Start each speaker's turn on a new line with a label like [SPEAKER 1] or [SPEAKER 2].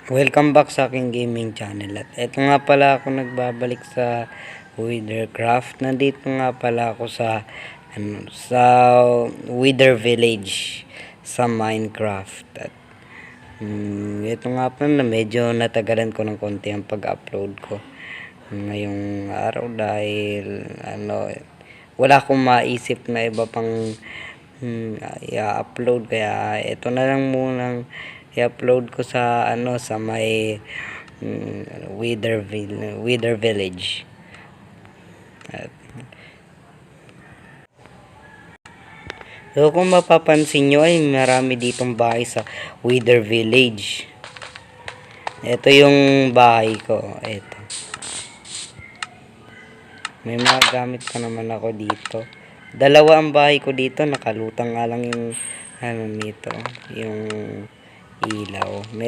[SPEAKER 1] Welcome back sa aking gaming channel. At eto nga pala ako nagbabalik sa Withercraft. Nandito nga pala ako sa Wither Village sa Minecraft. At ito nga pala, medyo natagalan ko ng konti ang pag-upload ko ngayong araw dahil wala akong maisip na iba pang i-upload, kaya ito na lang munang i-upload ko sa sa may Wither Village. So kung mapapansin nyo ay marami ditong bahay sa Wither Village. Ito yung bahay ko. Ito. May mga gamit pa naman ako dito. Dalawa ang bahay ko dito. Nakalutang nga lang yung nito. Yung ilaw. May